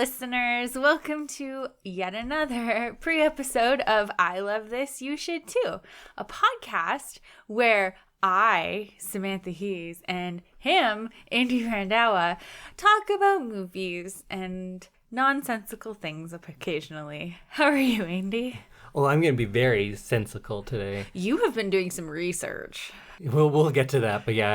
listeners. Welcome to yet another pre-episode of I Love This, You Should Too, a podcast where I, Samantha Hees, and him, Indy talk about movies and nonsensical things occasionally. How are you, Indy? Well, I'm going to be very sensical today. You have been doing some research. We'll get to that, but yeah,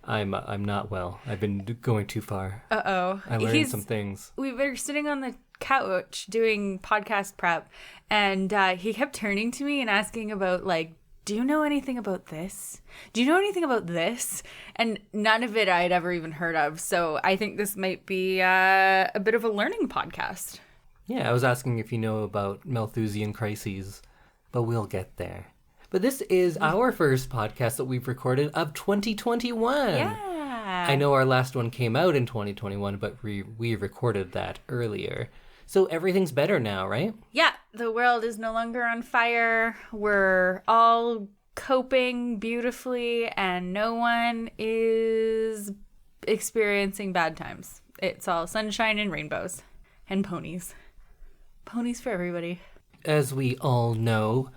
I'm not well. I've been going too far. Uh-oh. I learned some things. We were sitting on the couch doing podcast prep, and he kept turning to me and asking about, like, do you know anything about this? Do you know anything about this? And none of it I'd ever even heard of. So I think this might be a bit of a learning podcast. Yeah, I was asking if you know about Malthusian crises, but we'll get there. But this is our first podcast that we've recorded of 2021. Yeah. I know our last one came out in 2021, but we recorded that earlier. So everything's better now, right? Yeah, the world is no longer on fire. We're all coping beautifully, and no one is experiencing bad times. It's all sunshine and rainbows and ponies. Ponies for everybody. As we all know,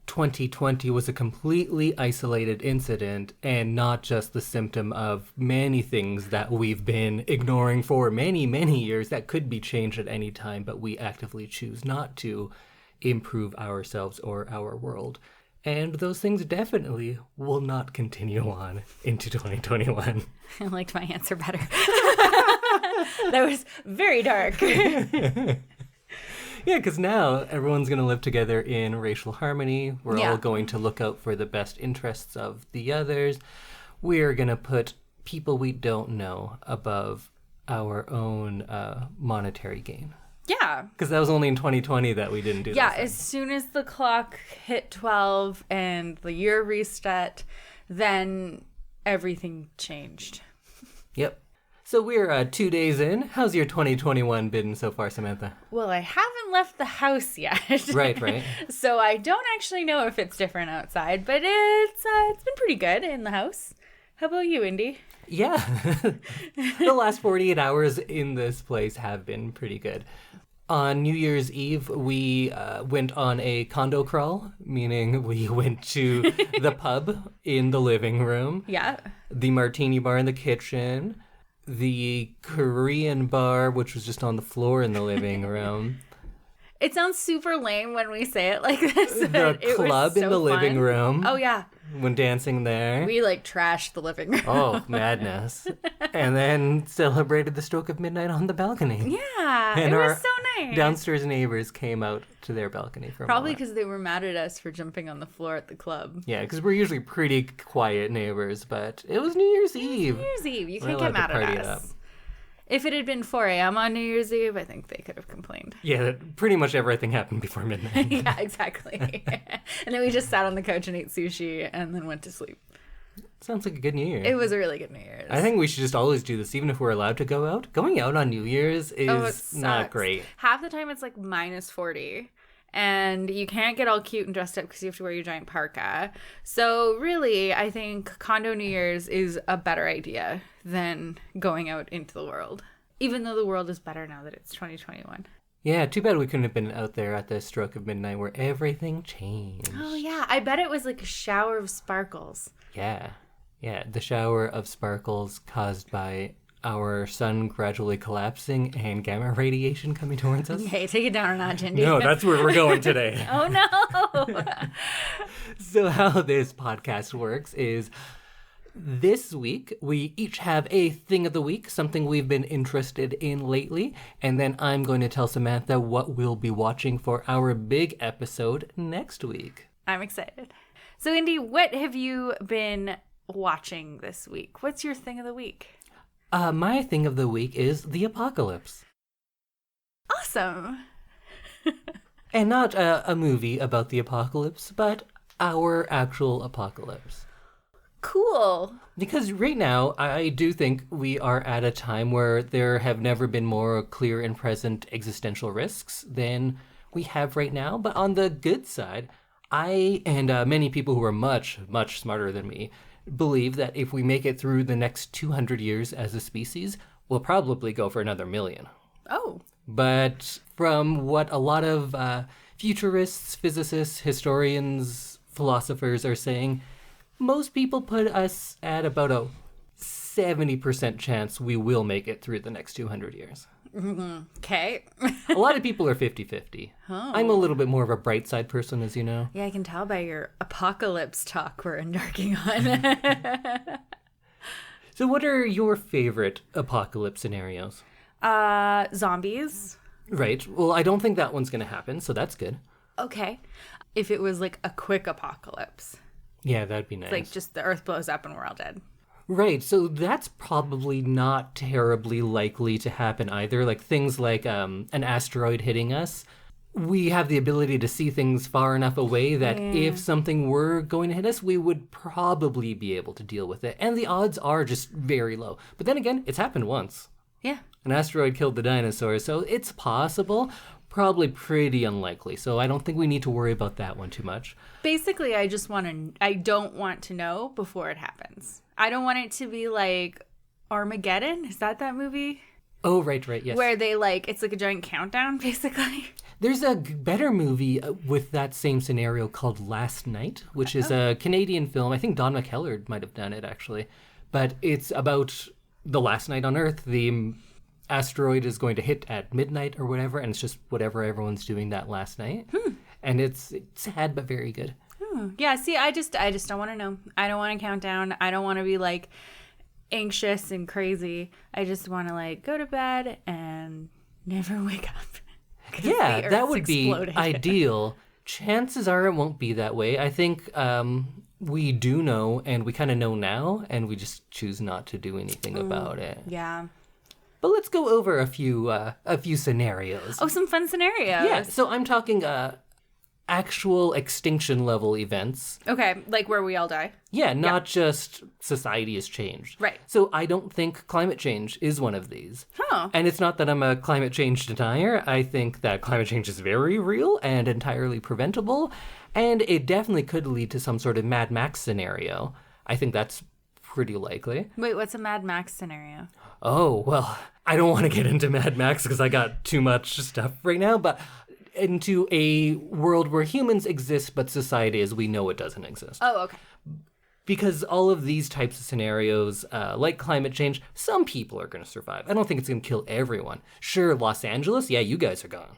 2020 was a completely isolated incident and not just the symptom of many things that we've been ignoring for many, many years that could be changed at any time, but we actively choose not to improve ourselves or our world. And those things definitely will not continue on into 2021. I liked my answer better. That was very dark. Yeah, because now everyone's going to live together in racial harmony. We're all going to look out for the best interests of the others. We're going to put people we don't know above our own monetary gain. Yeah. Because that was only in 2020 that we didn't do that. Yeah, as soon as the clock hit 12 and the year reset, then everything changed. Yep. So we're 2 days in. How's your 2021 been so far, Samantha? Well, I haven't left the house yet. Right. So I don't actually know if it's different outside, but it's been pretty good in the house. How about you, Indy? Yeah. The last 48 hours in this place have been pretty good. On New Year's Eve, we went on a condo crawl, meaning we went to the pub in the living room. Yeah. The martini bar in the kitchen. The Korean bar, which was just on the floor in the living room. It sounds super lame when we say it like this. The club in the living room. Oh, yeah. When dancing there. We, trashed the living room. Oh, madness. And then celebrated the stroke of midnight on the balcony. Yeah, and it was so nice. Downstairs neighbors came out to their balcony for a Probably moment. because they were mad at us for jumping on the floor at the club. Yeah, because we're usually pretty quiet neighbors, but it was New Year's Eve. New Year's Eve. You We're can't get allowed mad to at party us. If it had been 4 a.m. on New Year's Eve, I think they could have complained. Yeah, pretty much everything happened before midnight. Yeah, exactly. And then we just sat on the couch and ate sushi and then went to sleep. Sounds like a good New Year. It was a really good New Year's. I think we should just always do this, even if we're allowed to go out. Going out on New Year's is not great. Half the time it's minus 40. And you can't get all cute and dressed up because you have to wear your giant parka. So really, I think condo New Year's is a better idea than going out into the world. Even though the world is better now that it's 2021. Yeah, too bad we couldn't have been out there at the stroke of midnight where everything changed. Oh, yeah. I bet it was like a shower of sparkles. Yeah, the shower of sparkles caused by our sun gradually collapsing and gamma radiation coming towards us. Hey, take it down a notch, Indy. No, that's where we're going today. Oh, no. So how this podcast works is this week we each have a thing of the week, something we've been interested in lately, and then I'm going to tell Samantha what we'll be watching for our big episode next week. I'm excited. So, Indy, what have you been watching this week? What's your thing of the week? My thing of the week is the apocalypse. Awesome. And not a movie about the apocalypse, but our actual apocalypse. Cool. Because right now, I do think we are at a time where there have never been more clear and present existential risks than we have right now. But on the good side, I and many people who are much, much smarter than me believe that if we make it through the next 200 years as a species, we'll probably go for another 1,000,000. Oh. But from what a lot of futurists, physicists, historians, philosophers are saying, most people put us at about a 70% chance we will make it through the next 200 years. Okay. A lot of people are 50-50. Oh. I'm a little bit more of a bright side person, as you know. Yeah, I can tell by your apocalypse talk we're embarking on. So what are your favorite apocalypse scenarios? Zombies. Right. Well, I don't think that one's going to happen, so that's good. Okay. If it was like a quick apocalypse. Yeah, that'd be nice. Like just the earth blows up and we're all dead. Right, so that's probably not terribly likely to happen either. Like things like an asteroid hitting us. We have the ability to see things far enough away that if something were going to hit us, we would probably be able to deal with it. And the odds are just very low. But then again, it's happened once. Yeah. An asteroid killed the dinosaurs, so it's possible. Probably pretty unlikely. So I don't think we need to worry about that one too much. Basically, I don't want to know before it happens. I don't want it to be like Armageddon. Is that movie? Oh, right, yes. Where they it's like a giant countdown, basically. There's a better movie with that same scenario called Last Night, which is a Canadian film. I think Don McKellar might have done it, actually. But it's about the last night on Earth. The asteroid is going to hit at midnight or whatever, and it's just whatever everyone's doing that last night. And it's sad, but very good. Yeah, see, I just don't want to know. I don't want to count down. I don't want to be anxious and crazy. I just want to go to bed and never wake up. Yeah, that would be ideal. Chances are it won't be that way. I think we do know, and we kind of know now, and we just choose not to do anything about it. Yeah. But let's go over a few scenarios. Oh, some fun scenarios. Yeah, so I'm talking actual extinction level events. Okay, like where we all die. Yeah, not just society has changed. Right. So I don't think climate change is one of these. Huh. And it's not that I'm a climate change denier. I think that climate change is very real and entirely preventable, and it definitely could lead to some sort of Mad Max scenario. I think that's pretty likely. Wait, what's a Mad Max scenario? Oh, well, I don't want to get into Mad Max because I got too much stuff right now, but into a world where humans exist, but society as we know it doesn't exist. Oh, okay. Because all of these types of scenarios, like climate change, some people are going to survive. I don't think it's going to kill everyone. Sure, Los Angeles, yeah, you guys are gone.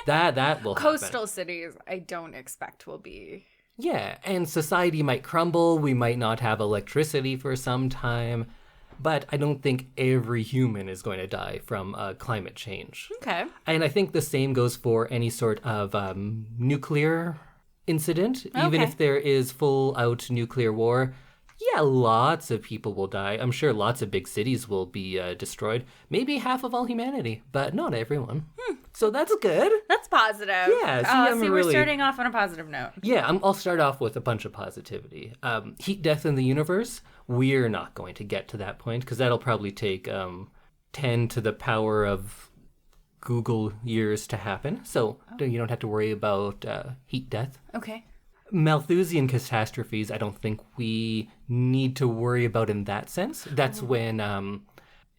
that will happen. Coastal cities, I don't expect will be. Yeah, and society might crumble. We might not have electricity for some time. But I don't think every human is going to die from climate change. Okay. And I think the same goes for any sort of nuclear incident. Okay. Even if there is full-out nuclear war, yeah, lots of people will die. I'm sure lots of big cities will be destroyed. Maybe half of all humanity, but not everyone. So that's good. That's positive. Yeah. We're starting off on a positive note. Yeah, I'll start off with a bunch of positivity. Heat death in the universe, we're not going to get to that point because that'll probably take 10 to the power of Google years to happen. So you don't have to worry about heat death. Okay. Malthusian catastrophes, I don't think we need to worry about in that sense. That's when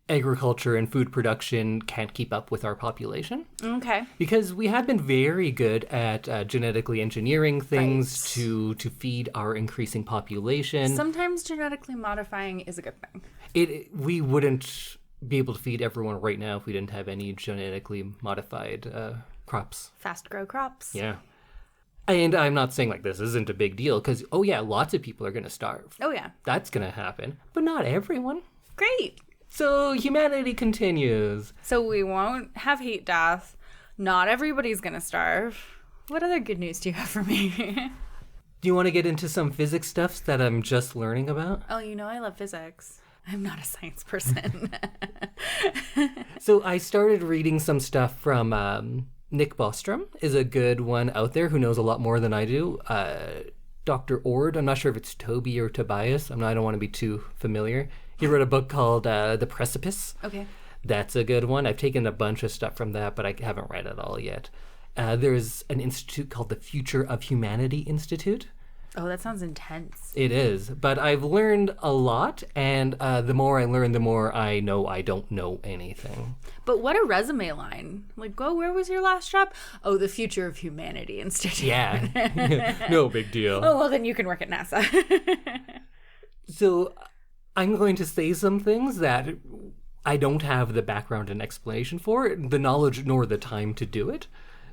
agriculture and food production can't keep up with our population. Okay. Because we have been very good at genetically engineering things to feed our increasing population. Sometimes genetically modifying is a good thing. We wouldn't be able to feed everyone right now if we didn't have any genetically modified crops. Fast grow crops. Yeah. And I'm not saying this isn't a big deal because, lots of people are going to starve. Oh, yeah. That's going to happen. But not everyone. Great. So humanity continues. So we won't have heat death. Not everybody's going to starve. What other good news do you have for me? Do you want to get into some physics stuff that I'm just learning about? Oh, I love physics. I'm not a science person. So I started reading some stuff from Nick Bostrom is a good one out there who knows a lot more than I do. Dr. Ord, I'm not sure if it's Toby or Tobias. I don't want to be too familiar. He wrote a book called The Precipice. Okay. That's a good one. I've taken a bunch of stuff from that, but I haven't read it all yet. There's an institute called the Future of Humanity Institute. Oh, that sounds intense. It is, but I've learned a lot, and the more I learn, the more I know I don't know anything. But what a resume line. Like, oh, where was your last job? Oh, the Future of Humanity Institute. Yeah, no big deal. Oh, well, then you can work at NASA. So I'm going to say some things that I don't have the background and explanation for, the knowledge nor the time to do it.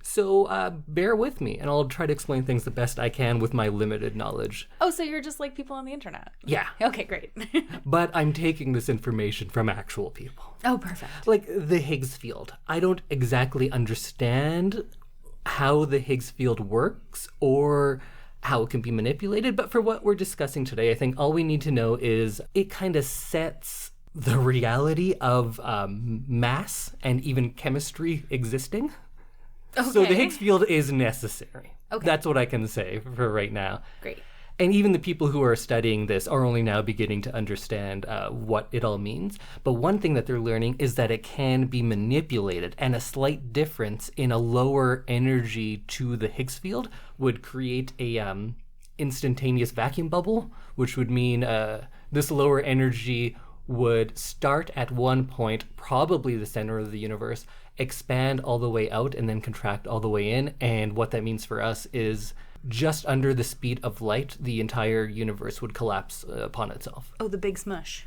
So bear with me, and I'll try to explain things the best I can with my limited knowledge. Oh, so you're just like people on the internet. Yeah. Okay, great. But I'm taking this information from actual people. Oh, perfect. Like the Higgs field. I don't exactly understand how the Higgs field works or how it can be manipulated, but for what we're discussing today, I think all we need to know is it kind of sets the reality of mass and even chemistry existing. Okay. So the Higgs field is necessary. Okay. That's what I can say for right now. Great. And even the people who are studying this are only now beginning to understand what it all means. But one thing that they're learning is that it can be manipulated, and a slight difference in a lower energy to the Higgs field would create a instantaneous vacuum bubble, which would mean this lower energy would start at one point, probably the center of the universe, expand all the way out, and then contract all the way in. And what that means for us is just under the speed of light, the entire universe would collapse upon itself. Oh, the big smush.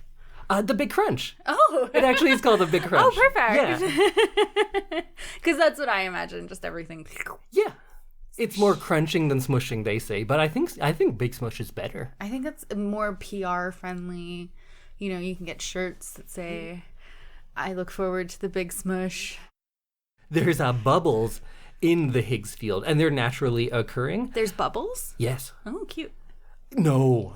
The Big Crunch. Oh. It actually is called the Big Crunch. Oh, perfect. Yeah. Because that's what I imagine, just everything. Yeah. It's more crunching than smushing, they say. But I think Big Smush is better. I think that's more PR friendly. You know, you can get shirts that say, I look forward to the big smush. There's bubbles in the Higgs field, and they're naturally occurring. There's bubbles? Yes. Oh, cute. No,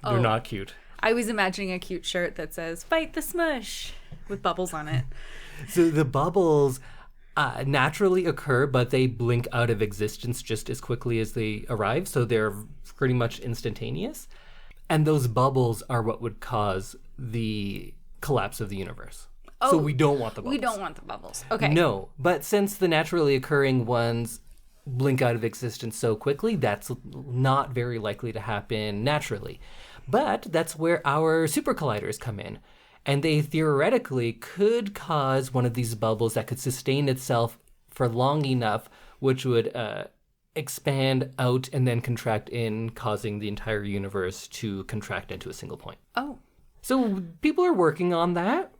they're not cute. I was imagining a cute shirt that says, fight the smush, with bubbles on it. So the bubbles naturally occur, but they blink out of existence just as quickly as they arrive, so they're pretty much instantaneous. And those bubbles are what would cause the collapse of the universe. Oh, so we don't want the bubbles. We don't want the bubbles. Okay. No, but since the naturally occurring ones blink out of existence so quickly, that's not very likely to happen naturally. But that's where our super colliders come in. And they theoretically could cause one of these bubbles that could sustain itself for long enough, which would expand out and then contract in, causing the entire universe to contract into a single point. Oh. So people are working on that,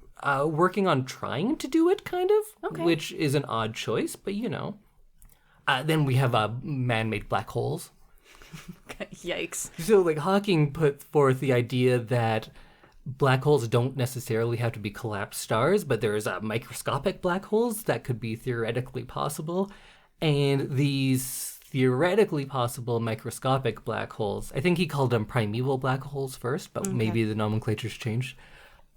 working on trying to do it, kind of, okay. Which is an odd choice, but you know. Then we have man-made black holes. Yikes. So, like, Hawking put forth the idea that black holes don't necessarily have to be collapsed stars, but there's microscopic black holes that could be theoretically possible. And these theoretically possible microscopic black holes, I think he called them primeval black holes first, but maybe the nomenclature's changed.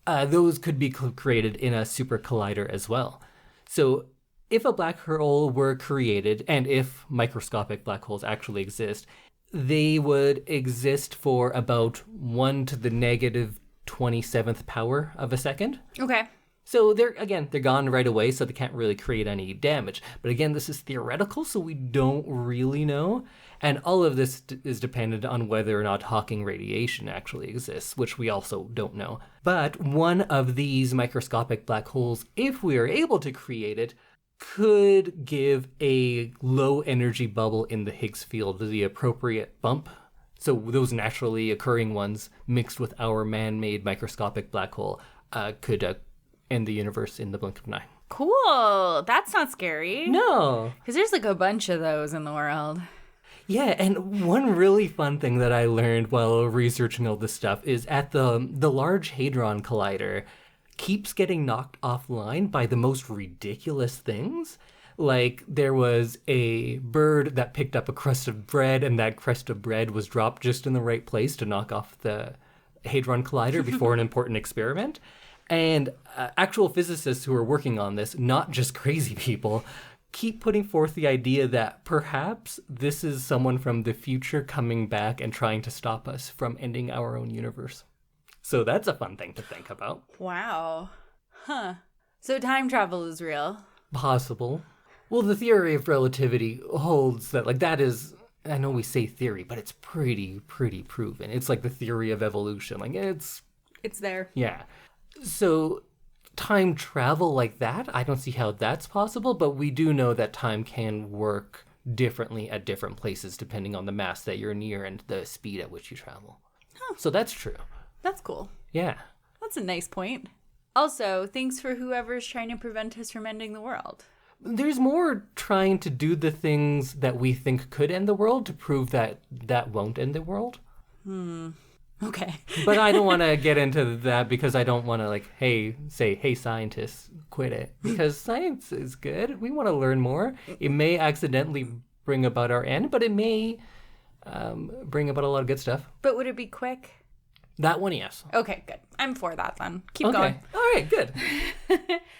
Those could be created in a super collider as well. So if a black hole were created, and if microscopic black holes actually exist, they would exist for about 1 to the negative 27th power of a second. Okay. So they're gone right away, so they can't really create any damage. But again, this is theoretical, so we don't really know. And all of this is dependent on whether or not Hawking radiation actually exists, which we also don't know. But one of these microscopic black holes, if we are able to create it, could give a low energy bubble in the Higgs field the appropriate bump. So those naturally occurring ones mixed with our man-made microscopic black hole could end the universe in the blink of an eye. Cool. That's not scary. No. Because there's like a bunch of those in the world. Yeah, and one really fun thing that I learned while researching all this stuff is at the Large Hadron Collider keeps getting knocked offline by the most ridiculous things. Like, there was a bird that picked up a crust of bread, and that crust of bread was dropped just in the right place to knock off the Hadron Collider before an important experiment. And actual physicists who are working on this, not just crazy people, keep putting forth the idea that perhaps this is someone from the future coming back and trying to stop us from ending our own universe. So that's a fun thing to think about. Wow. Huh. So time travel is real? Possible. Well, the theory of relativity holds that, like, that is I know we say theory, but it's pretty proven. It's like the theory of evolution. Like it's there. Yeah. So time travel like that, I don't see how that's possible, but we do know that time can work differently at different places depending on the mass that you're near and the speed at which you travel. Huh. So that's true. That's cool. Yeah. That's a nice point. Also, thanks for whoever's trying to prevent us from ending the world. There's more trying to do the things that we think could end the world to prove that that won't end the world. Okay. But I don't want to get into that because I don't want to say, hey, scientists, quit it. Because science is good. We want to learn more. It may accidentally bring about our end, but it may bring about a lot of good stuff. But would it be quick? That one, yes. Okay, good. I'm for that then. Keep Okay. going. All right, good.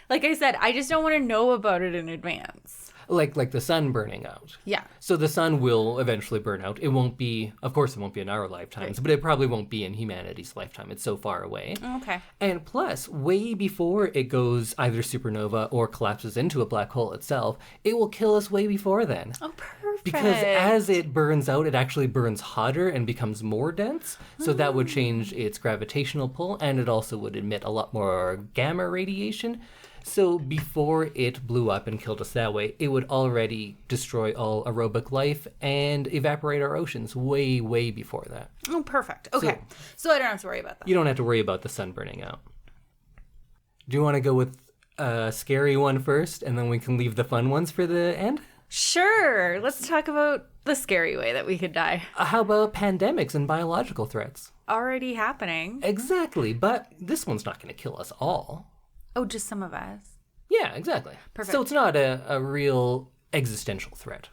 Like I said, I just don't want to know about it in advance. Like the sun burning out. Yeah. So the sun will eventually burn out. It won't be, of course, it won't be in our lifetimes, but it probably won't be in humanity's lifetime. It's so far away. Okay. And plus, way before it goes either supernova or collapses into a black hole itself, it will kill us way before then. Oh, perfect. Because as it burns out, it actually burns hotter and becomes more dense. So that would change its gravitational pull, and it also would emit a lot more gamma radiation. So before it blew up and killed us that way, it would already destroy all aerobic life and evaporate our oceans way before that. Oh, perfect. Okay. So I don't have to worry about that. You don't have to worry about the sun burning out. Do you want to go with a scary one first, and then we can leave the fun ones for the end? Sure. Let's talk about the scary way that we could die. How about pandemics and biological threats? Already happening. Exactly, but this one's not going to kill us all. Oh, just some of us. Yeah, exactly. Perfect. So it's not a real existential threat.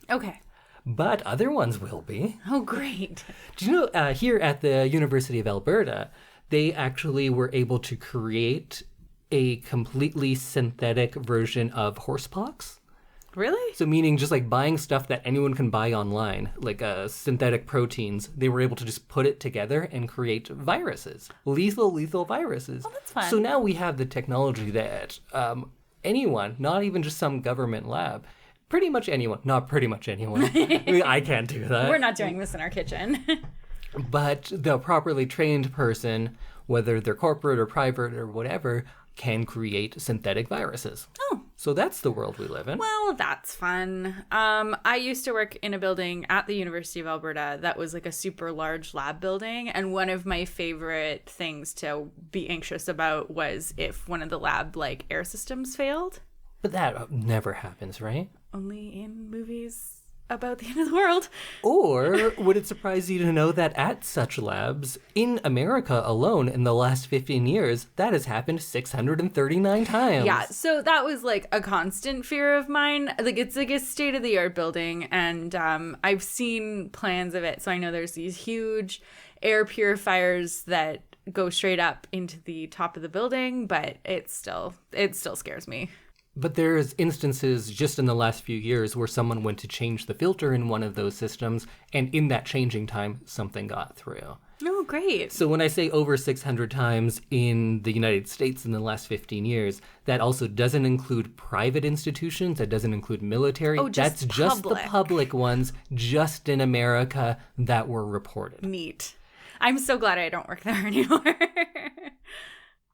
Okay. But other ones will be. Oh, great. Do you know, here at the University of Alberta, they actually were able to create a completely synthetic version of horsepox. Really? So meaning just like buying stuff that anyone can buy online, like synthetic proteins, they were able to just put it together and create viruses, lethal viruses. Oh, that's fun. So now we have the technology that anyone, not even just some government lab, pretty much anyone, not pretty much anyone. I can't do that. We're not doing this in our kitchen. But the properly trained person, whether they're corporate or private or whatever, can create synthetic viruses. Oh. So that's the world we live in. Well, that's fun. I used to work in a building at the University of Alberta that was like a super large lab building. And one of my favorite things to be anxious about was if one of the lab air systems failed. But that never happens, right? Only in movies about the end of the world. Or would it surprise you to know that at such labs, in America alone, in the last 15 years, that has happened 639 times? Yeah, so that was a constant fear of mine. It's a state-of-the-art building, and I've seen plans of it. So I know there's these huge air purifiers that go straight up into the top of the building, but it still scares me. But there's instances just in the last few years where someone went to change the filter in one of those systems, and in that changing time, something got through. Oh, great. So when I say over 600 times in the United States in the last 15 years, that also doesn't include private institutions. That doesn't include military. Oh, just That's just the public ones, just in America, that were reported. Neat. I'm so glad I don't work there anymore.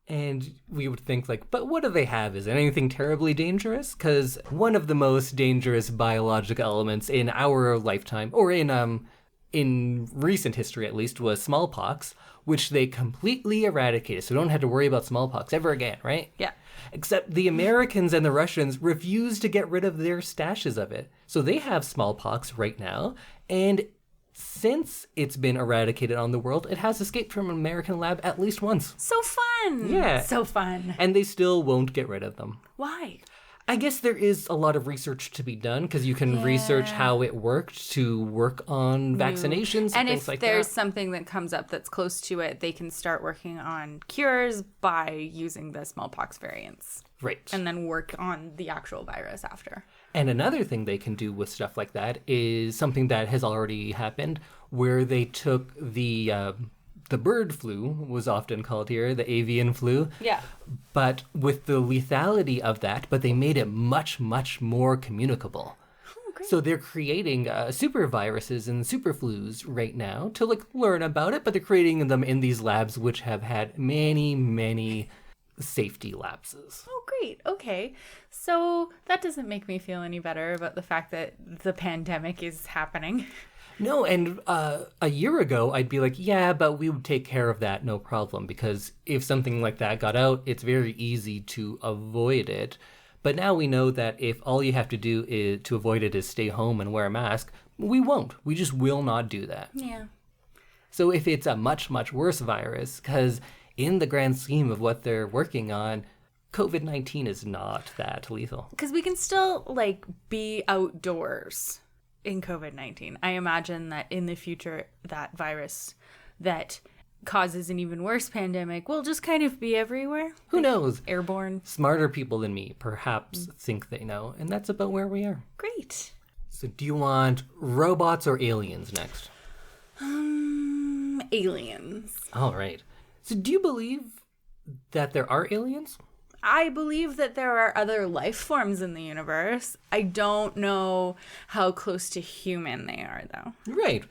And we would think but what do they have? Is it anything terribly dangerous? Because one of the most dangerous biological elements in our lifetime, or in recent history at least, was smallpox, which they completely eradicated. So we don't have to worry about smallpox ever again, right? Yeah. Except the Americans and the Russians refused to get rid of their stashes of it. So they have smallpox right now, and since it's been eradicated on the world, it has escaped from an American lab at least once. So fun. Yeah. So fun. And they still won't get rid of them. Why? I guess there is a lot of research to be done because you can research how it worked to work on vaccinations and things like that. And if there's something that comes up that's close to it, they can start working on cures by using the smallpox variants. Right. And then work on the actual virus after. And another thing they can do with stuff like that is something that has already happened, where they took the bird flu, was often called here, the avian flu. Yeah. But with the lethality of that, but they made it much, much more communicable. Oh, great. So they're creating super viruses and super flus right now to like learn about it, but they're creating them in these labs which have had many, many safety lapses. Oh, great. Okay. So that doesn't make me feel any better about the fact that the pandemic is happening. No, and a year ago, I'd be like, yeah, but we would take care of that, no problem. Because if something like that got out, it's very easy to avoid it. But now we know that if all you have to do is to avoid it is stay home and wear a mask, we won't. We just will not do that. Yeah. So if it's a much, much worse virus, because in the grand scheme of what they're working on, COVID-19 is not that lethal. Because we can still, like, be outdoors in COVID-19. I imagine that in the future, that virus that causes an even worse pandemic will just kind of be everywhere. Who knows? Airborne. Smarter people than me perhaps think they know, and that's about where we are. Great. So do you want robots or aliens next? Aliens. All right. So do you believe that there are aliens? I believe that there are other life forms in the universe. I don't know how close to human they are, though. Right.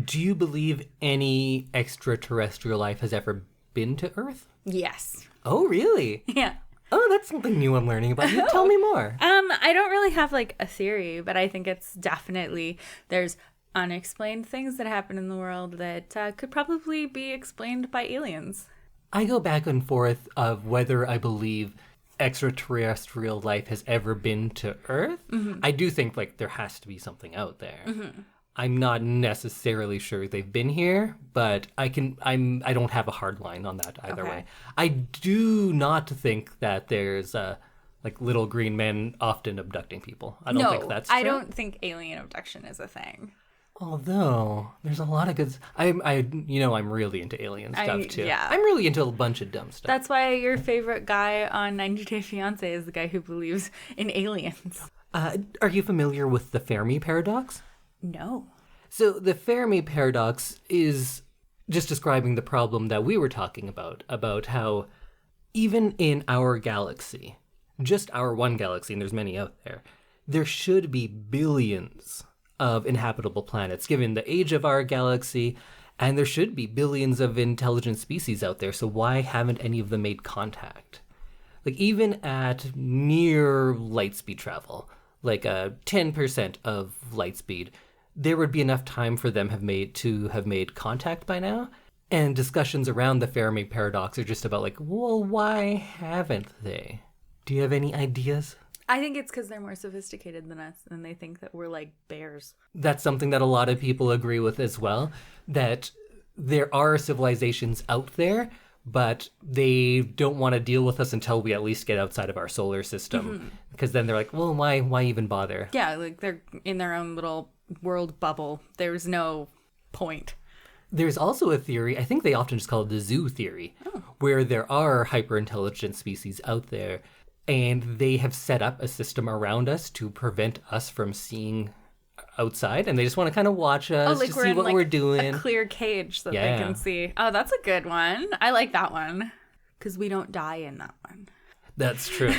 Do you believe any extraterrestrial life has ever been to Earth? Yes. Oh, really? Yeah. Oh, that's something new I'm learning about you. Tell me more. I don't really have like a theory, but I think it's definitely there's unexplained things that happen in the world that could probably be explained by aliens. I go back and forth of whether I believe extraterrestrial life has ever been to Earth. Mm-hmm. I do think like there has to be something out there. Mm-hmm. I'm not necessarily sure they've been here, but I don't have a hard line on that either way. I do not think that there's like little green men often abducting people. I don't think that's true. I don't think alien abduction is a thing. Although there's a lot of good. I'm really into alien stuff too. Yeah. I'm really into a bunch of dumb stuff. That's why your favorite guy on 90 Day Fiancé is the guy who believes in aliens. Are you familiar with the Fermi paradox? No. So the Fermi paradox is just describing the problem that we were talking about how even in our galaxy, just our one galaxy, and there's many out there should be billions of inhabitable planets, given the age of our galaxy, and there should be billions of intelligent species out there, so why haven't any of them made contact? Like, even at near light speed travel, like 10% of light speed, there would be enough time for them to have made contact by now. And discussions around the Fermi paradox are just about like, well, why haven't they? Do you have any ideas? I think it's because they're more sophisticated than us, and they think that we're like bears. That's something that a lot of people agree with as well, that there are civilizations out there, but they don't want to deal with us until we at least get outside of our solar system. Mm-hmm. Because then they're like, well, why even bother? Yeah, like they're in their own little world bubble. There's no point. There's also a theory, I think they often just call it the zoo theory, where there are hyper-intelligent species out there, and they have set up a system around us to prevent us from seeing outside, and they just want to kind of watch us to see what we're doing. A clear cage that they can see. Oh, that's a good one. I like that one. Because we don't die in that one. That's true.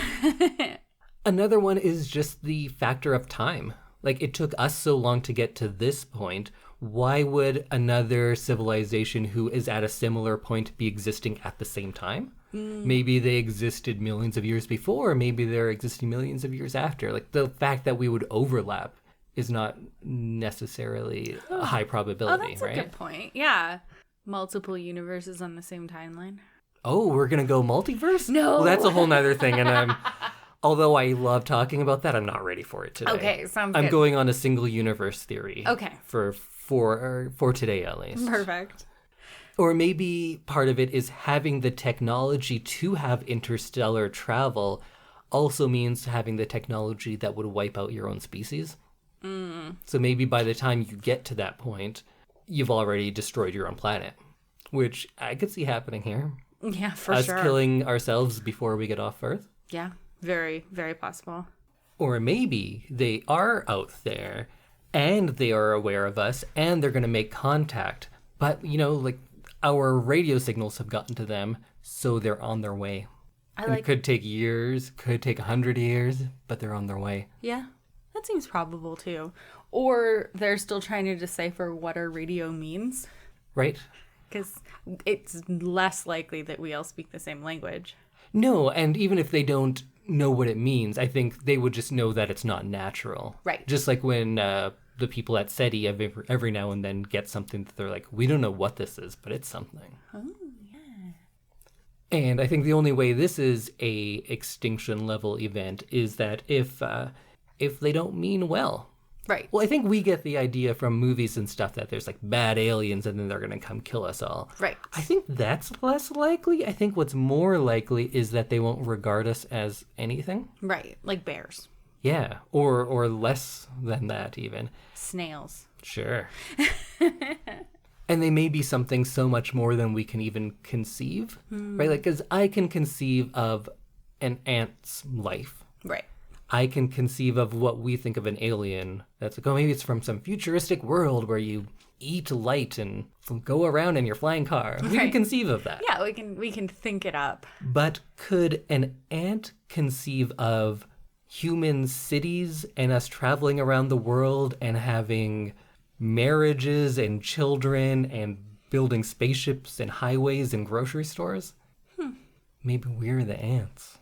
Another one is just the factor of time. Like, it took us so long to get to this point. Why would another civilization who is at a similar point be existing at the same time? Maybe they existed millions of years before, maybe they're existing millions of years after. Like, the fact that we would overlap is not necessarily a high probability, right? Oh, that's a good point. Yeah. Multiple universes on the same timeline. Oh, we're going to go multiverse? No. Well, that's a whole nother thing, and although I love talking about that, I'm not ready for it today. Okay, sounds good. I'm going on a single universe theory. Okay. For today, at least. Perfect. Or maybe part of it is having the technology to have interstellar travel also means having the technology that would wipe out your own species. So maybe by the time you get to that point, you've already destroyed your own planet, which I could see happening here. Yeah, for Us sure. Us killing ourselves before we get off Earth. Yeah, very, very possible. Or maybe they are out there and they are aware of us and they're going to make contact. But, like our radio signals have gotten to them, so they're on their way. It could take years, could take 100 years, but they're on their way. Yeah, That seems probable too. Or they're still trying to decipher what our radio means. Right? Because it's less likely that we all speak the same language. No, and even if they don't know what it means, I think they would just know that it's not natural. Right. Just like when the people at SETI every now and then get something that they're like, we don't know what this is, but it's something. Oh, yeah. And I think the only way this is a extinction level event is that if they don't mean well. Right. Well, I think we get the idea from movies and stuff that there's like bad aliens and then they're going to come kill us all. Right. I think that's less likely. I think what's more likely is that they won't regard us as anything. Right. Like bears. Yeah. Or less than that even. Snails. Sure. And they may be something so much more than we can even conceive. Right? Like, because I can conceive of an ant's life. Right. I can conceive of what we think of an alien. That's like, oh, maybe it's from some futuristic world where you eat light and go around in your flying car. We can conceive of that. Yeah, we can think it up. But could an ant conceive of human cities and us traveling around the world and having marriages and children and building spaceships and highways and grocery stores? Maybe we're the ants.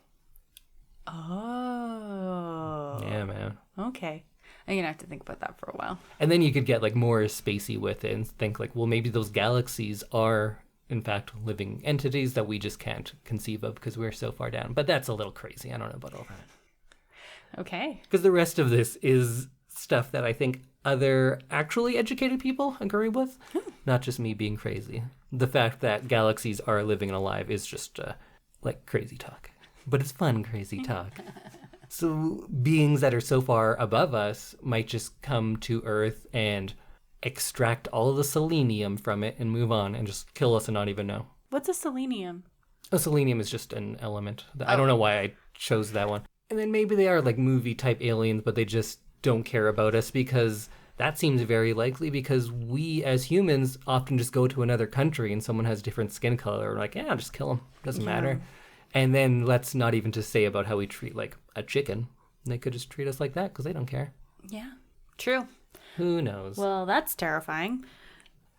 Oh. Yeah, man. Okay. I'm going to have to think about that for a while. And then you could get like more spacey with it and think like, well, maybe those galaxies are in fact living entities that we just can't conceive of because we're so far down. But that's a little crazy. I don't know about all that. Okay. Because the rest of this is stuff that I think other actually educated people agree with, not just me being crazy. The fact that galaxies are living and alive is just like crazy talk. But it's fun, crazy talk. So beings that are so far above us might just come to Earth and extract all of the selenium from it and move on and just kill us and not even know. What's a selenium? Selenium is just an element. I don't know why I chose that one. And then maybe they are like movie-type aliens, but they just don't care about us because that seems very likely because we as humans often just go to another country and someone has different skin color. We're like, yeah, just kill them. Doesn't matter. And then let's not even just say about how we treat like a chicken. They could just treat us like that because they don't care. Yeah, true. Who knows? Well, that's terrifying.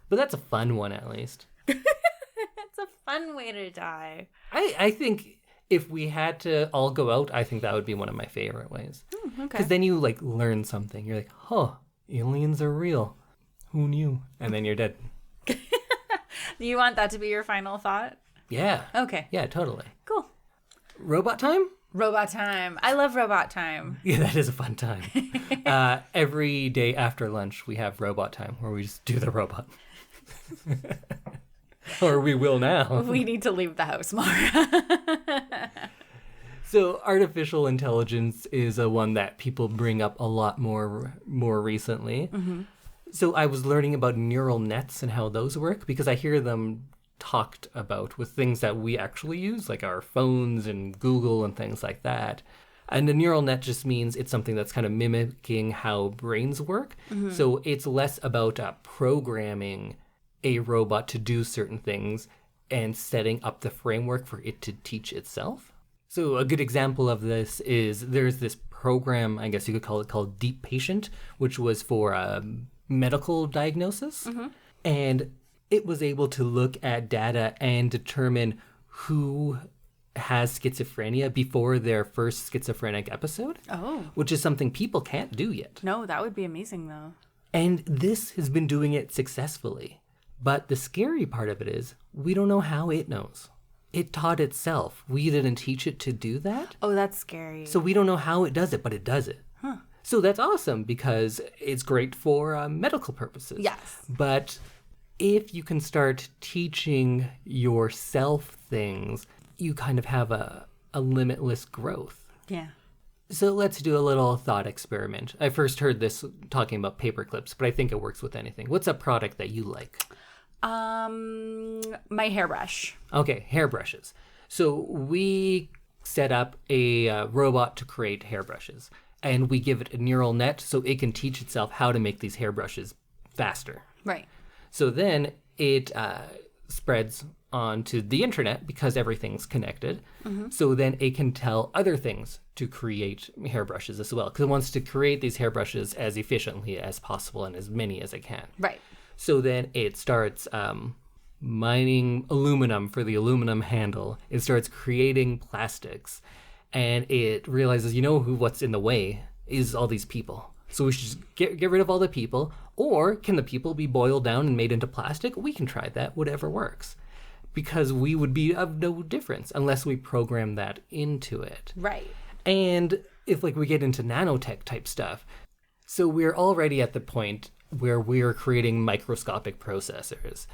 But that's a fun one at least. It's a fun way to die. I think if we had to all go out, I think that would be one of my favorite ways. Okay. Because then you like learn something. You're like, huh, aliens are real. Who knew? And then you're dead. You want that to be your final thought? Yeah. Okay. Yeah, totally. Cool. Robot time? Robot time. I love robot time. Yeah, that is a fun time. Every day after lunch, we have robot time where we just do the robot. Or we will now. We need to leave the house more. So artificial intelligence is a one that people bring up a lot more recently. Mm-hmm. So I was learning about neural nets and how those work because I hear them talked about with things that we actually use, like our phones and Google and things like that. And a neural net just means it's something that's kind of mimicking how brains work. Mm-hmm. So it's less about programming a robot to do certain things and setting up the framework for it to teach itself. So a good example of this is there's this program, I guess you could call it, called Deep Patient, which was for medical diagnosis. Mm-hmm. And it was able to look at data and determine who has schizophrenia before their first schizophrenic episode. Oh. Which is something people can't do yet. No, that would be amazing, though. And this has been doing it successfully. But the scary part of it is we don't know how it knows. It taught itself. We didn't teach it to do that. Oh, that's scary. So we don't know how it does it, but it does it. Huh. So that's awesome because it's great for medical purposes. Yes. But if you can start teaching yourself things, you kind of have a limitless growth. Yeah. So let's do a little thought experiment. I first heard this talking about paper clips, but I think it works with anything. What's a product that you like? My hairbrush. Okay, hairbrushes. So we set up a robot to create hairbrushes, and we give it a neural net so it can teach itself how to make these hairbrushes faster. Right. So then it spreads onto the internet because everything's connected. So then it can tell other things to create hairbrushes as well, because it wants to create these hairbrushes as efficiently as possible and as many as it can. Right. So then it starts mining aluminum for the aluminum handle. It starts creating plastics, and it realizes, what's in the way is all these people. So we should just get rid of all the people. Or can the people be boiled down and made into plastic? We can try that, whatever works. Because we would be of no difference unless we program that into it. Right. And if we get into nanotech type stuff, so we're already at the point where we're creating microscopic processors.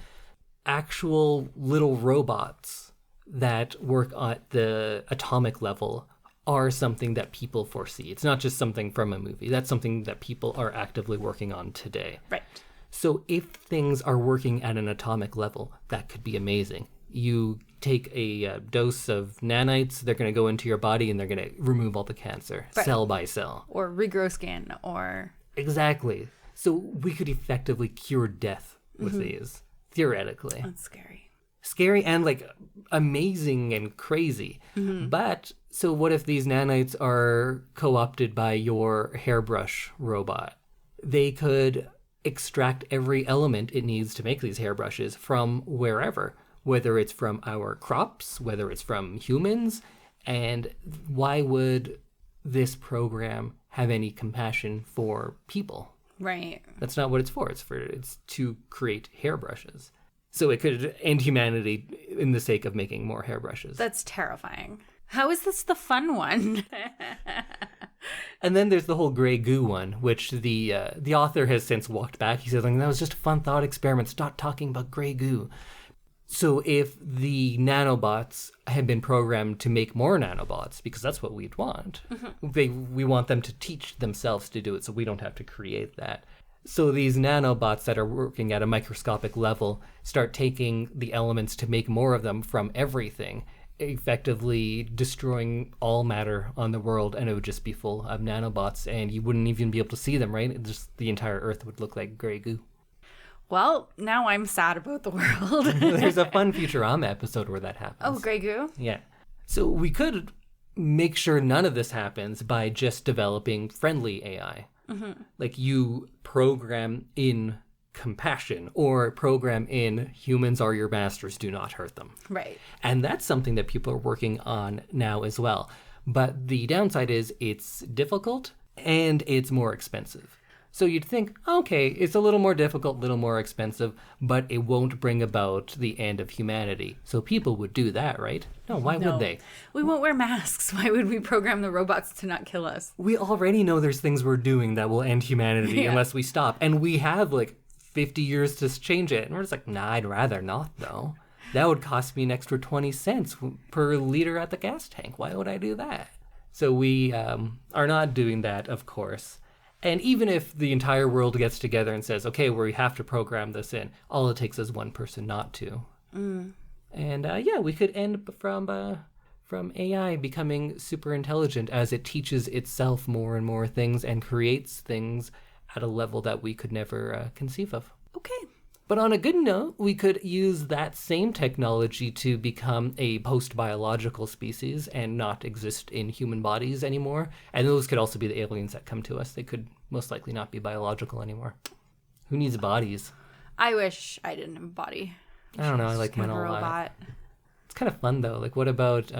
Actual little robots that work at the atomic level are something that people foresee. It's not just something from a movie. That's something that people are actively working on today. Right. So if things are working at an atomic level, that could be amazing. You take a dose of nanites, they're going to go into your body and they're going to remove all the cancer, cell by cell. Or regrow skin, or... Exactly. So we could effectively cure death with these, theoretically. That's scary. Scary and amazing and crazy. But so what if these nanites are co-opted by your hairbrush robot? They could extract every element it needs to make these hairbrushes from wherever, whether it's from our crops, whether it's from humans. And why would this program have any compassion for people? Right. That's not what it's for. It's to create hairbrushes. So it could end humanity in the sake of making more hairbrushes. That's terrifying. How is this the fun one? And then there's the whole gray goo one, which the author has since walked back. He says, that was just a fun thought experiment. Stop talking about gray goo. So if the nanobots had been programmed to make more nanobots, because that's what we'd want, we want them to teach themselves to do it, so we don't have to create that. So these nanobots that are working at a microscopic level start taking the elements to make more of them from everything, effectively destroying all matter on the world, and it would just be full of nanobots, and you wouldn't even be able to see them, right? Just the entire Earth would look like gray goo. Well, now I'm sad about the world. There's a fun Futurama episode where that happens. Oh, gray goo? Yeah. So we could make sure none of this happens by just developing friendly AI. You program in compassion or program in humans are your masters, do not hurt them. Right. And that's something that people are working on now as well. But the downside is it's difficult and it's more expensive. So you'd think, okay, it's a little more difficult, a little more expensive, but it won't bring about the end of humanity. So people would do that, right? No, why would they? We won't wear masks. Why would we program the robots to not kill us? We already know there's things we're doing that will end humanity unless we stop. And we have 50 years to change it. And we're just nah, I'd rather not, though. That would cost me an extra 20 cents per liter at the gas tank. Why would I do that? So we are not doing that, of course. And even if the entire world gets together and says, okay, we have to program this in, all it takes is one person not to. And we could end from AI becoming super intelligent as it teaches itself more and more things and creates things at a level that we could never conceive of. Okay. But on a good note, we could use that same technology to become a post-biological species and not exist in human bodies anymore. And those could also be the aliens that come to us. They could most likely not be biological anymore. Who needs bodies? I wish I didn't have a body. I don't know. I like mine a lot. It's kind of fun, though. What about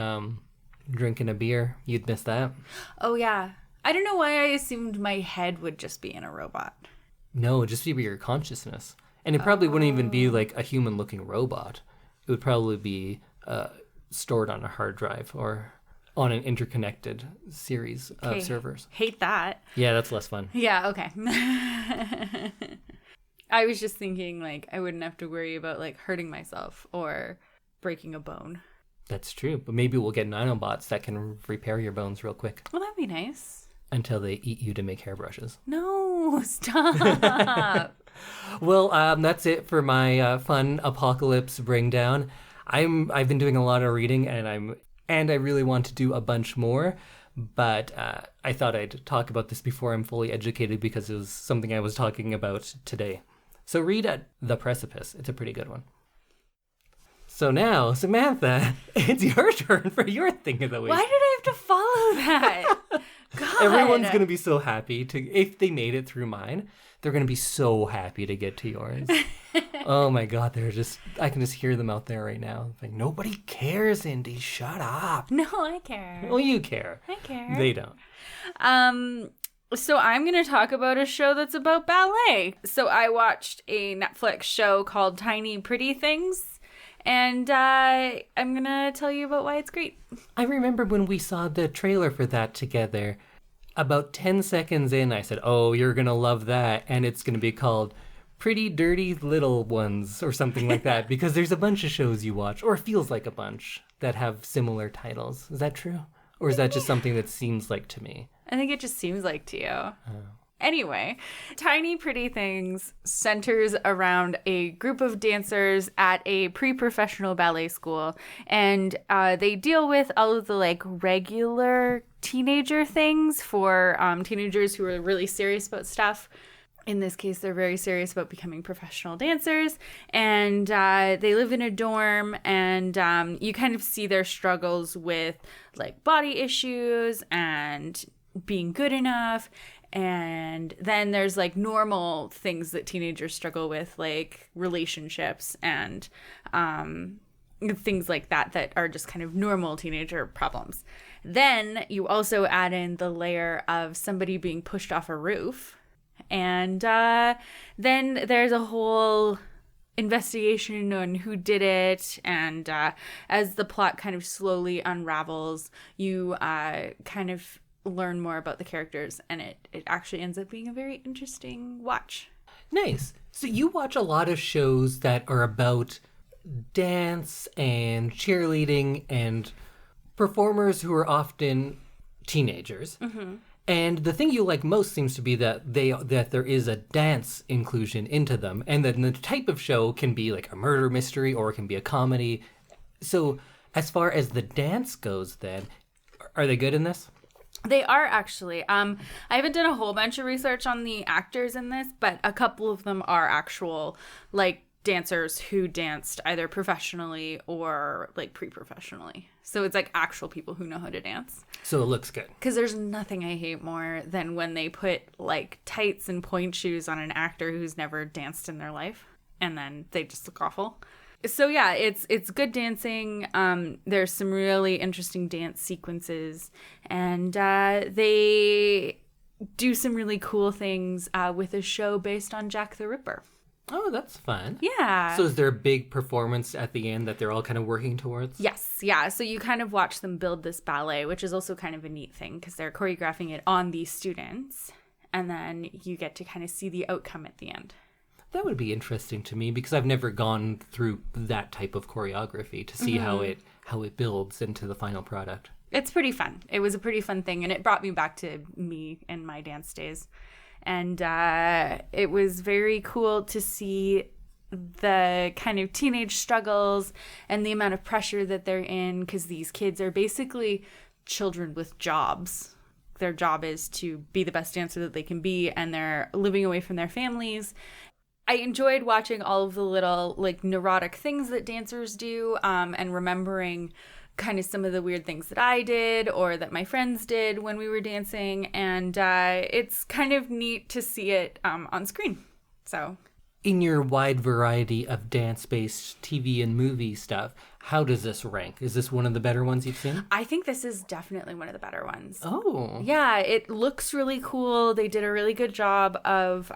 drinking a beer? You'd miss that? Oh, yeah. I don't know why I assumed my head would just be in a robot. No, it'd just be your consciousness. And it probably wouldn't even be a human-looking robot. It would probably be stored on a hard drive or on an interconnected series of servers. Hate that. Yeah, that's less fun. Yeah, okay. I was just thinking, I wouldn't have to worry about, hurting myself or breaking a bone. That's true. But maybe we'll get nanobots that can repair your bones real quick. Well, that'd be nice. Until they eat you to make hairbrushes. No, stop. Well, that's it for my fun apocalypse bring down. I've been doing a lot of reading, and I really want to do a bunch more. But I thought I'd talk about this before I'm fully educated because it was something I was talking about today. So read The Precipice. It's a pretty good one. So now, Samantha, it's your turn for your thing of the week. Why did I have to follow that? God. Everyone's going to be so happy if they made it through mine. They're going to be so happy to get to yours. Oh my God, I can just hear them out there right now. Like, nobody cares, Indy. Shut up. No, I care. Well, you care. I care. They don't. So I'm going to talk about a show that's about ballet. So I watched a Netflix show called Tiny Pretty Things, and I'm going to tell you about why it's great. I remember when we saw the trailer for that together, about 10 seconds in, I said, oh, you're going to love that, and it's going to be called Pretty Dirty Little Ones or something like that, because there's a bunch of shows you watch, or it feels like a bunch, that have similar titles. Is that true? Or is that just something that seems like to me? I think it just seems like to you. Oh. Anyway, Tiny Pretty Things centers around a group of dancers at a pre-professional ballet school, and they deal with all of the like regular teenager things for teenagers who are really serious about stuff. In this case, they're very serious about becoming professional dancers, and they live in a dorm, and you kind of see their struggles with like body issues and being good enough. And then there's like normal things that teenagers struggle with, like relationships and things like that are just kind of normal teenager problems. Then you also add in the layer of somebody being pushed off a roof. And then there's a whole investigation on who did it. And as the plot kind of slowly unravels, you kind of learn more about the characters, and it actually ends up being a very interesting watch. Nice. So you watch a lot of shows that are about dance and cheerleading and performers who are often teenagers. Mm-hmm. And the thing you like most seems to be that there is a dance inclusion into them, and then the type of show can be like a murder mystery or it can be a comedy. So as far as the dance goes, then are they good in this? They are actually. I haven't done a whole bunch of research on the actors in this, but a couple of them are actual like dancers who danced either professionally or like pre-professionally. So it's like actual people who know how to dance. So it looks good. Because there's nothing I hate more than when they put like tights and point shoes on an actor who's never danced in their life, and then they just look awful. So yeah, it's good dancing. There's some really interesting dance sequences, and they do some really cool things with a show based on Jack the Ripper. Oh, that's fun. Yeah. So is there a big performance at the end that they're all kind of working towards? Yes. Yeah. So you kind of watch them build this ballet, which is also kind of a neat thing because they're choreographing it on these students, and then you get to kind of see the outcome at the end. That would be interesting to me because I've never gone through that type of choreography to see how it builds into the final product. It's pretty fun. It was a pretty fun thing, and it brought me back to me and my dance days. And it was very cool to see the kind of teenage struggles and the amount of pressure that they're in, because these kids are basically children with jobs. Their job is to be the best dancer that they can be, and they're living away from their families. I enjoyed watching all of the little like neurotic things that dancers do, and remembering kind of some of the weird things that I did or that my friends did when we were dancing. And it's kind of neat to see it on screen. So in your wide variety of dance-based TV and movie stuff, how does this rank? Is this one of the better ones you've seen? I think this is definitely one of the better ones. Oh. Yeah, it looks really cool. They did a really good job of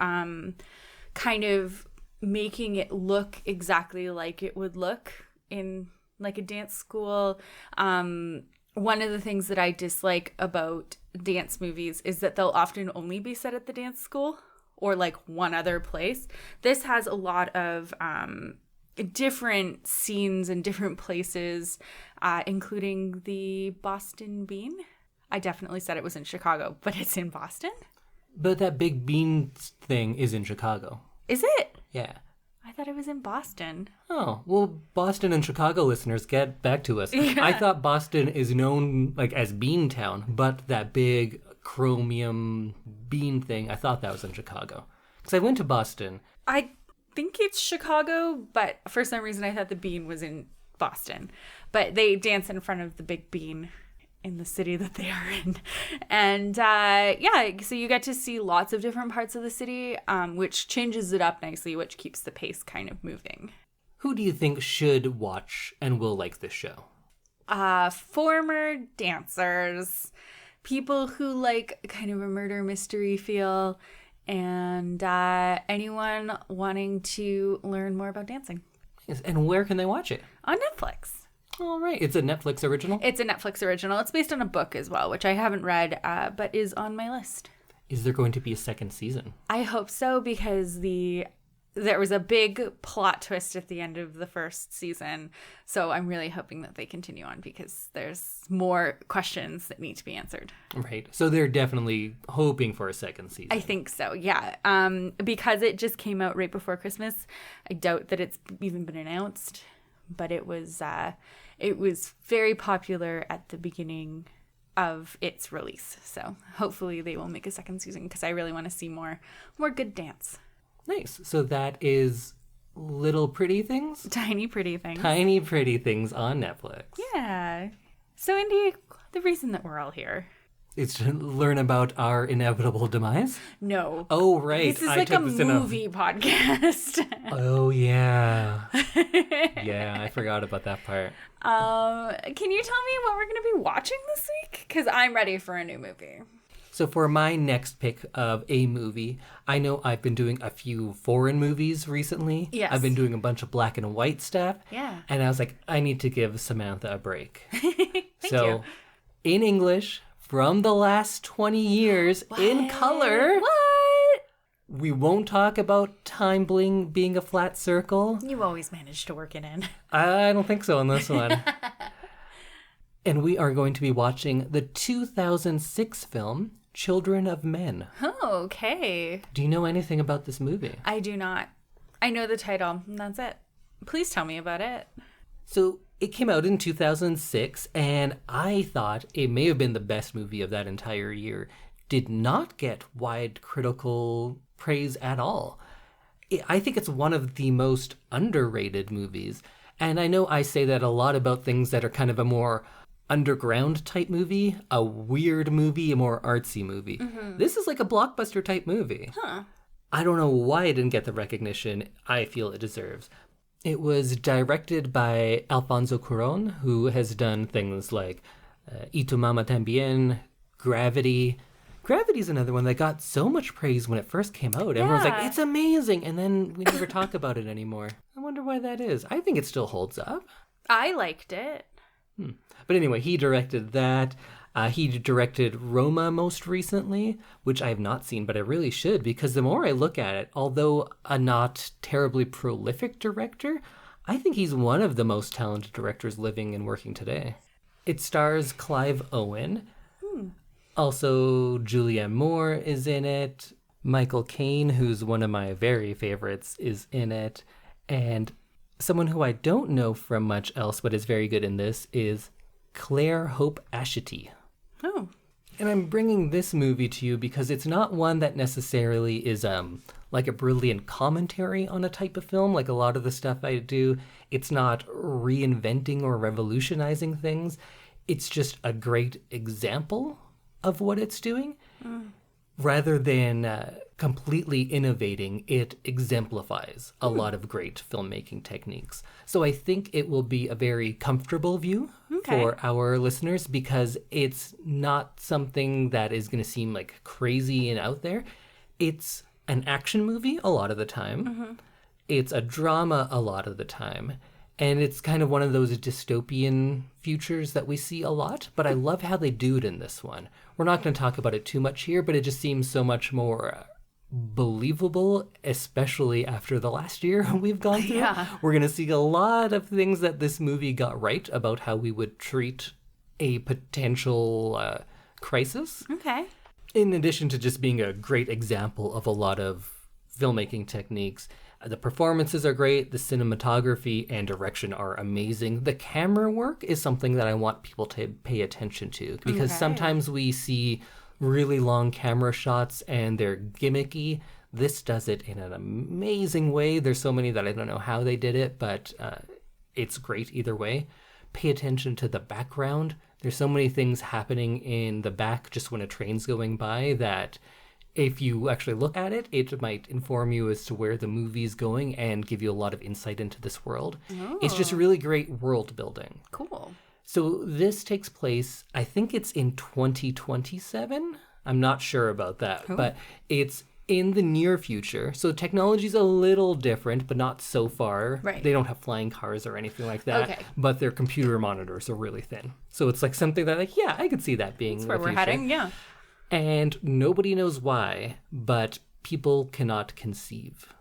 kind of making it look exactly like it would look in like a dance school. One of the things that I dislike about dance movies is that they'll often only be set at the dance school or like one other place. This has a lot of different scenes and different places, including the Boston Bean. I definitely said it was in Chicago, but it's in Boston. But that big bean thing is in Chicago. Is it? Yeah. I thought it was in Boston. Oh, well, Boston and Chicago listeners, get back to us. Yeah. I thought Boston is known like as Beantown, but that big chromium bean thing, I thought that was in Chicago. Because I went to Boston. I think it's Chicago, but for some reason I thought the bean was in Boston. But they dance in front of the big bean in the city that they are in. And so you get to see lots of different parts of the city, which changes it up nicely, which keeps the pace kind of moving. Who do you think should watch and will like this show? Former dancers, people who like kind of a murder mystery feel, and anyone wanting to learn more about dancing. Yes, and where can they watch it? On Netflix. All right. It's a Netflix original? It's a Netflix original. It's based on a book as well, which I haven't read, but is on my list. Is there going to be a second season? I hope so, because there was a big plot twist at the end of the first season. So I'm really hoping that they continue on, because there's more questions that need to be answered. Right. So they're definitely hoping for a second season. I think so, yeah. Because it just came out right before Christmas, I doubt that it's even been announced. But it was very popular at the beginning of its release. So hopefully they will make a second season, because I really want to see more good dance. Nice. So that is Little Pretty Things? Tiny Pretty Things. Tiny Pretty Things on Netflix. Yeah. So, Indy, the reason that we're all here. It's to learn about our inevitable demise? No. Oh, right. This is like a movie podcast. Oh, yeah. Yeah, I forgot about that part. Can you tell me what we're going to be watching this week? Because I'm ready for a new movie. So for my next pick of a movie, I know I've been doing a few foreign movies recently. Yes. I've been doing a bunch of black and white stuff. Yeah. And I was like, I need to give Samantha a break. Thank you. In English, from the last 20 years, in color. What? We won't talk about time being a flat circle. You always manage to work it in. I don't think so on this one. And we are going to be watching the 2006 film, Children of Men. Oh, okay. Do you know anything about this movie? I do not. I know the title, and that's it. Please tell me about it. So it came out in 2006, and I thought it may have been the best movie of that entire year. Did not get wide critical praise at all. I think it's one of the most underrated movies. And I know I say that a lot about things that are kind of a more underground type movie, a weird movie, a more artsy movie. Mm-hmm. This is like a blockbuster type movie. Huh. I don't know why it didn't get the recognition I feel it deserves. It was directed by Alfonso Cuarón, who has done things like Y tu mamá también, Gravity. Gravity's another one that got so much praise when it first came out. Everyone's like, it's amazing, and then we never talk about it anymore. I wonder why that is. I think it still holds up. I liked it. But anyway, he directed that. He directed Roma most recently, which I have not seen, but I really should, because the more I look at it, although a not terribly prolific director, I think he's one of the most talented directors living and working today. It stars Clive Owen. Also, Julianne Moore is in it. Michael Caine, who's one of my very favorites, is in it. And someone who I don't know from much else but is very good in this is Claire Hope Ashity. Oh. And I'm bringing this movie to you because it's not one that necessarily is like a brilliant commentary on a type of film, like a lot of the stuff I do. It's not reinventing or revolutionizing things. It's just a great example of what it's doing. Rather than completely innovating, it exemplifies a lot of great filmmaking techniques. So I think it will be a very comfortable view for our listeners, because it's not something that is going to seem like crazy and out there. It's an action movie a lot of the time. It's a drama a lot of the time. And it's kind of one of those dystopian futures that we see a lot, but I love how they do it in this one. We're not going to talk about it too much here, but it just seems so much more believable, especially after the last year we've gone through. Yeah. We're going to see a lot of things that this movie got right about how we would treat a potential crisis. Okay. In addition to just being a great example of a lot of filmmaking techniques. The performances are great. The cinematography and direction are amazing. The camera work is something that I want people to pay attention to, because sometimes we see really long camera shots and they're gimmicky. This does it in an amazing way. There's so many that I don't know how they did it, but it's great either way. Pay attention to the background. There's so many things happening in the back just when a train's going by that if you actually look at it, it might inform you as to where the movie's going and give you a lot of insight into this world. Oh. It's just really great world building. Cool. So this takes place, I think it's in 2027. I'm not sure about that, but it's in the near future. So technology's a little different, but not so far. Right. They don't have flying cars or anything like that. Okay. But their computer monitors are really thin. So it's like something that, like, yeah, I could see that being That's where the we're future. heading, yeah. And nobody knows why, but people cannot conceive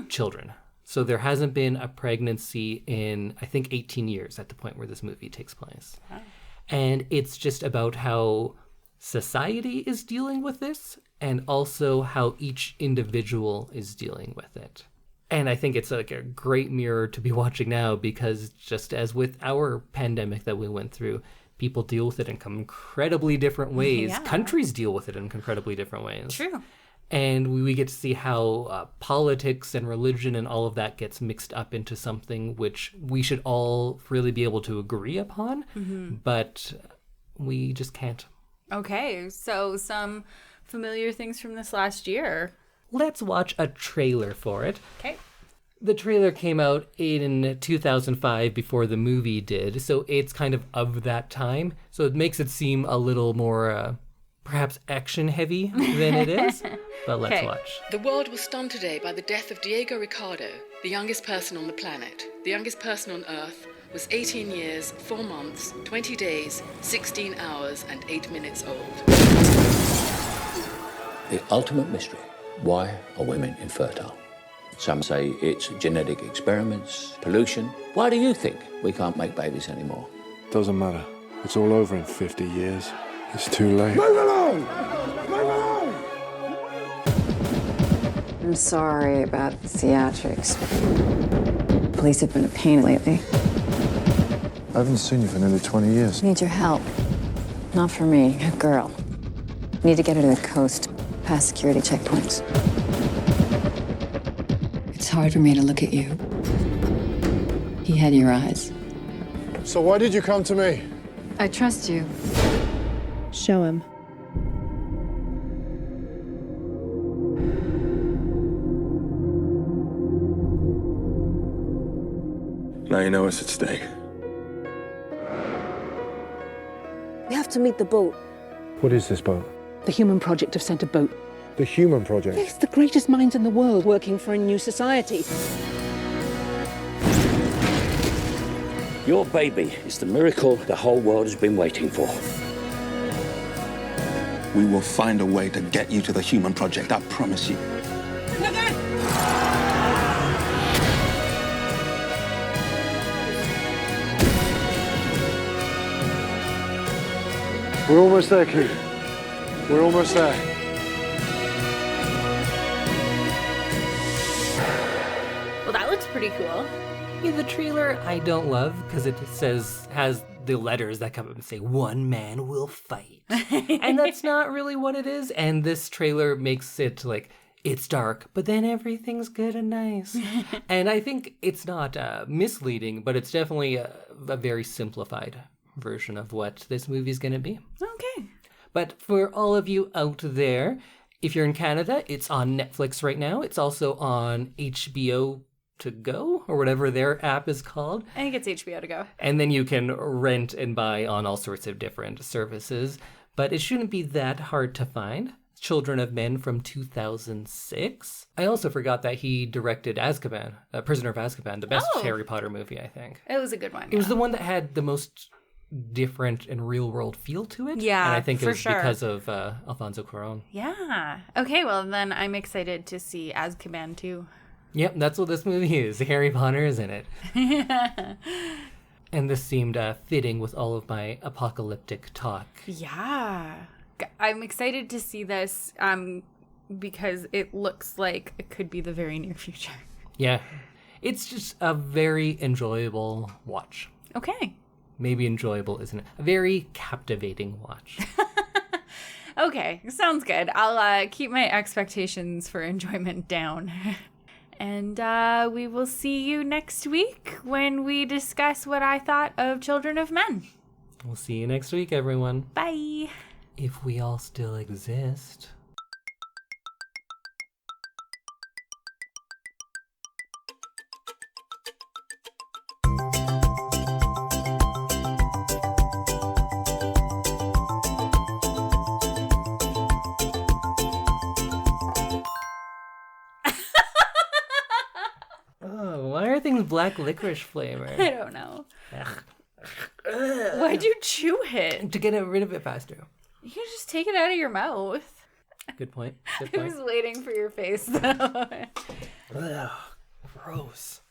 children. So there hasn't been a pregnancy in, I think, 18 years at the point where this movie takes place. Wow. And it's just about how society is dealing with this and also how each individual is dealing with it. And I think it's like a great mirror to be watching now because just as with our pandemic that we went through, people deal with it in incredibly different ways. Yeah. Countries deal with it in incredibly different ways. True. And we get to see how politics and religion and all of that gets mixed up into something which we should all really be able to agree upon, but we just can't. Okay, so some familiar things from this last year. Let's watch a trailer for it. Okay. The trailer came out in 2005 before the movie did, so it's kind of that time. So it makes it seem a little more, perhaps action-heavy than it is. But let's watch. The world was stunned today by the death of Diego Ricardo, the youngest person on the planet. The youngest person on Earth was 18 years, 4 months, 20 days, 16 hours, and 8 minutes old. The ultimate mystery. Why are women infertile? Some say it's genetic experiments, pollution. Why do you think we can't make babies anymore? Doesn't matter. It's all over in 50 years. It's too late. Move along! Move along! I'm sorry about the theatrics. Police have been a pain lately. I haven't seen you for nearly 20 years. I need your help. Not for me, a girl. Need to get her to the coast, past security checkpoints. It's hard for me to look at you. He had your eyes. So why did you come to me? I trust you. Show him. Now you know what's at stake. We have to meet the boat. What is this boat? The Human Project have sent a boat. The Human Project? It's the greatest minds in the world working for a new society. Your baby is the miracle the whole world has been waiting for. We will find a way to get you to the Human Project, I promise you. We're almost there, kid. We're almost there. Well, that looks pretty cool. Yeah, the trailer I don't love because it has the letters that come up and say, "One man will fight." And that's not really what it is. And this trailer makes it like, it's dark, but then everything's good and nice. And I think it's not misleading, but it's definitely a very simplified version of what this movie's going to be. Okay. But for all of you out there, if you're in Canada, it's on Netflix right now. It's also on HBO to go, or whatever their app is called. I think it's HBO to go. And then you can rent and buy on all sorts of different services. But it shouldn't be that hard to find. Children of Men from 2006. I also forgot that he directed Azkaban, Prisoner of Azkaban, the best Harry Potter movie, I think. It was a good one. It was the one that had the most different and real-world feel to it. Yeah, and I think it was sure. because of Alfonso Cuarón. Yeah. Okay, well, then I'm excited to see Azkaban too. Yep, that's what this movie is. Harry Potter is in it. And this seemed fitting with all of my apocalyptic talk. Yeah. I'm excited to see this because it looks like it could be the very near future. Yeah. It's just a very enjoyable watch. Okay. Maybe enjoyable isn't it? A very captivating watch. Okay, sounds good. I'll keep my expectations for enjoyment down. And we will see you next week when we discuss what I thought of Children of Men. We'll see you next week, everyone. Bye. If we all still exist. Oh, why are things black licorice flavor? I don't know. Why'd you chew it? To get rid of it faster. You can just take it out of your mouth. Good point. Good I point. was waiting for your face, though. Ugh, gross.